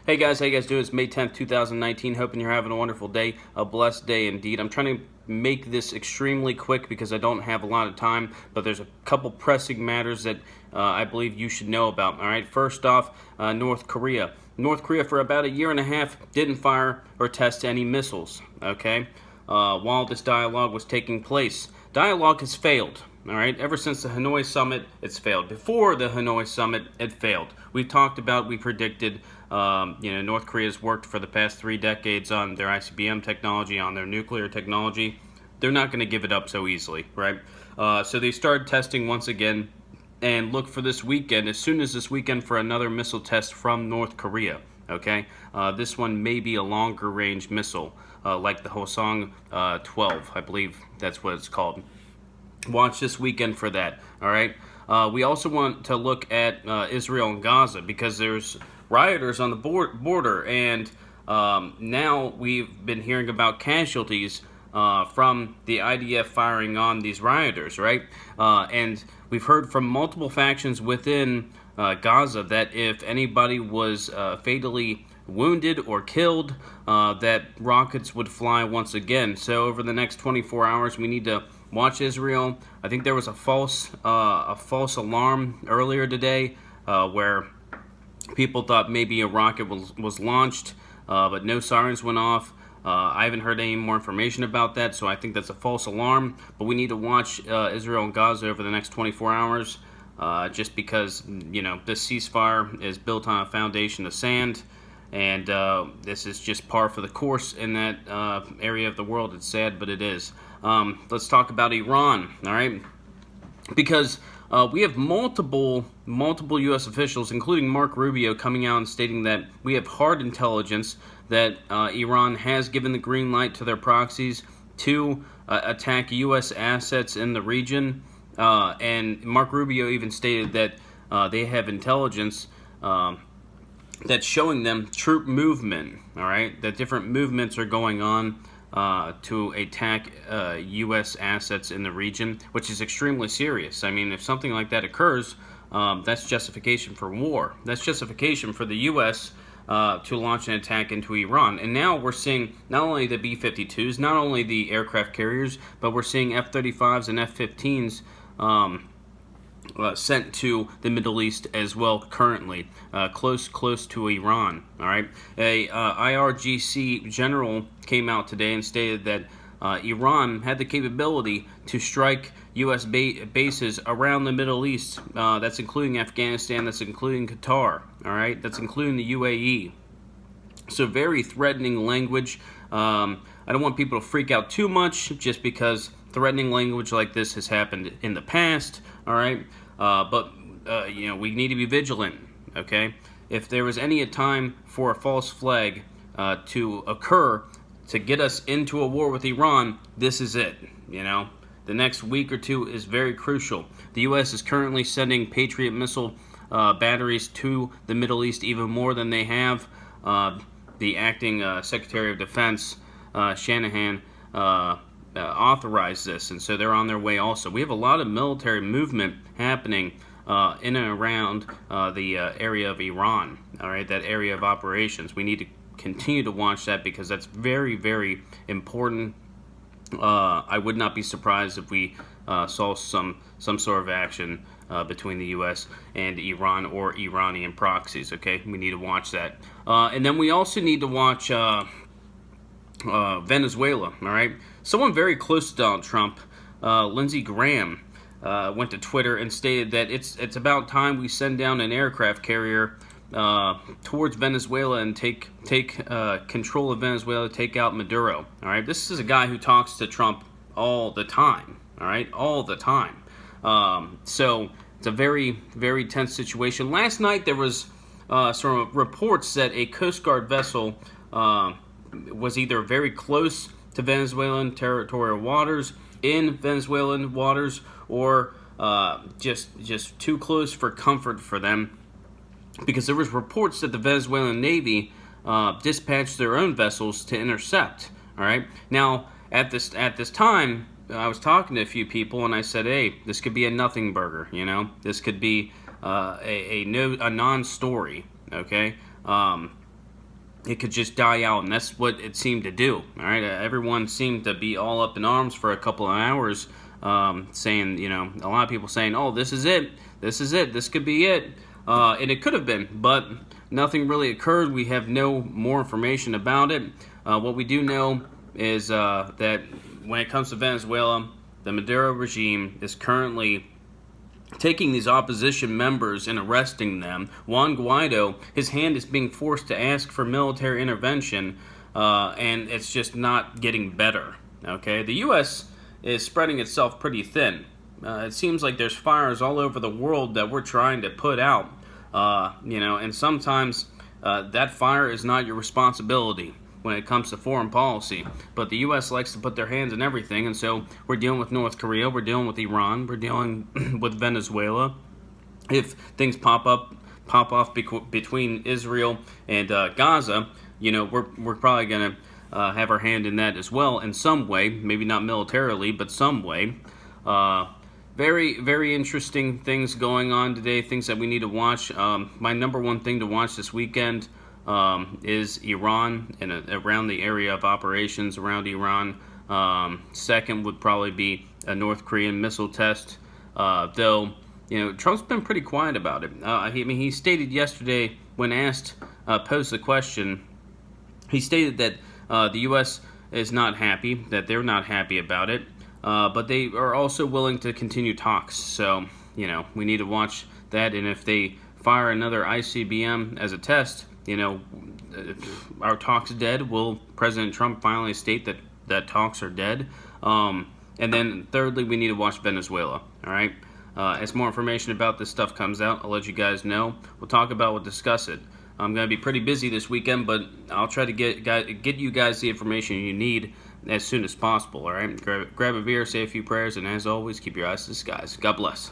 Hey guys, how you guys doing? It's May 10th, 2019. Hoping you're having a wonderful day, a blessed day indeed. I'm trying to make this extremely quick because I don't have a lot of time, but there's a couple pressing matters that I believe you should know about. All right, first off, North Korea. North Korea, for about a year and a half, didn't fire or test any missiles, okay, while this dialogue was taking place. Dialogue has failed. All right, ever since the Hanoi summit, it's failed. Before the Hanoi summit, it failed. We predicted, North Korea's worked for the past 3 decades on their ICBM technology, on their nuclear technology. They're not going to give it up so easily, right? So they started testing once again, and look for this weekend, as soon as this weekend, for another missile test from North Korea. Okay, this one may be a longer range missile, like the Hwasong 12, I believe that's what it's called. Watch this weekend for that. All right. We also want to look at Israel and Gaza because there's rioters on the border, and now we've been hearing about casualties from the IDF firing on these rioters, right? And we've heard from multiple factions within Gaza that if anybody was fatally wounded or killed, that rockets would fly once again. So over the next 24 hours, we need to watch Israel. I think there was a false alarm earlier today where people thought maybe a rocket was launched, but no sirens went off. I haven't heard any more information about that, so I think that's a false alarm. But we need to watch Israel and Gaza over the next 24 hours, just because this ceasefire is built on a foundation of sand. And this is just par for the course in that area of the world. It's sad, but it is. Let's talk about Iran, all right? Because we have multiple U.S. officials, including Mark Rubio, coming out and stating that we have hard intelligence that Iran has given the green light to their proxies to attack U.S. assets in the region. And Mark Rubio even stated that they have intelligence that's showing them troop movement, all right? That different movements are going on to attack U.S. assets in the region, which is extremely serious. I mean, if something like that occurs, that's justification for war. That's justification for the U.S. To launch an attack into Iran. And now we're seeing not only the B-52s, not only the aircraft carriers, but we're seeing F-35s and F-15s sent to the Middle East as well currently, close to Iran. All right, a IRGC general came out today and stated that Iran had the capability to strike U.S. bases around the Middle East. That's including Afghanistan. That's including Qatar. All right, that's including the UAE. So very threatening language. I don't want people to freak out too much just because threatening language like this has happened in the past. All right, but we need to be vigilant. Okay, if there was any time for a false flag to occur to get us into a war with Iran, this is it. The next week or two is very crucial. The U.S. is currently sending Patriot missile batteries to the Middle East even more than they have. The acting Secretary of Defense, Shanahan, authorized this, and so they're on their way also. We have a lot of military movement happening in and around the area of Iran, all right, that area of operations. We need to continue to watch that because that's very, very important. I would not be surprised if we saw some sort of action between the U.S. and Iran or Iranian proxies, okay? We need to watch that. And then we also need to watch Venezuela, all right? Someone very close to Donald Trump, Lindsey Graham, went to Twitter and stated that it's about time we send down an aircraft carrier towards Venezuela and take control of Venezuela, take out Maduro. All right, this is a guy who talks to Trump all the time. All right, all the time. So it's a very, very tense situation. Last night there was some reports that a Coast Guard vessel was either very close to Venezuelan territorial waters, in Venezuelan waters, or just too close for comfort for them, because there was reports that the Venezuelan Navy dispatched their own vessels to intercept. All right. Now, at this time, I was talking to a few people, and I said, "Hey, this could be a nothing burger. This could be a non-story." Okay. it could just die out, and that's what it seemed to do. All right, everyone seemed to be all up in arms for a couple of hours, saying, a lot of people saying, "Oh, this is it, this could be it," and it could have been, but nothing really occurred. We have no more information about it. What we do know is that when it comes to Venezuela, the Maduro regime is currently taking these opposition members and arresting them. Juan Guaido, his hand is being forced to ask for military intervention, and it's just not getting better. Okay, the U.S. is spreading itself pretty thin. It seems like there's fires all over the world that we're trying to put out, and sometimes that fire is not your responsibility when it comes to foreign policy. But the U.S. likes to put their hands in everything, and so we're dealing with North Korea, we're dealing with Iran, we're dealing with Venezuela. If things pop off between Israel and Gaza, we're probably going to have our hand in that as well in some way, maybe not militarily, but some way. Very, very interesting things going on today, things that we need to watch. My number one thing to watch this weekend is Iran and around the area of operations around Iran. Second would probably be a North Korean missile test, though Trump's been pretty quiet about it. He stated yesterday when asked, posed the question, he stated that the U.S. is not happy, that they're not happy about it, but they are also willing to continue talks. So, we need to watch that, and if they fire another ICBM as a test, our talks dead? Will President Trump finally state that talks are dead? And then thirdly, we need to watch Venezuela. All right. As more information about this stuff comes out, I'll let you guys know. We'll talk about, we'll discuss it. I'm going to be pretty busy this weekend, but I'll try to get you guys the information you need as soon as possible. All right. Grab a beer, say a few prayers, and as always, keep your eyes to the skies. God bless.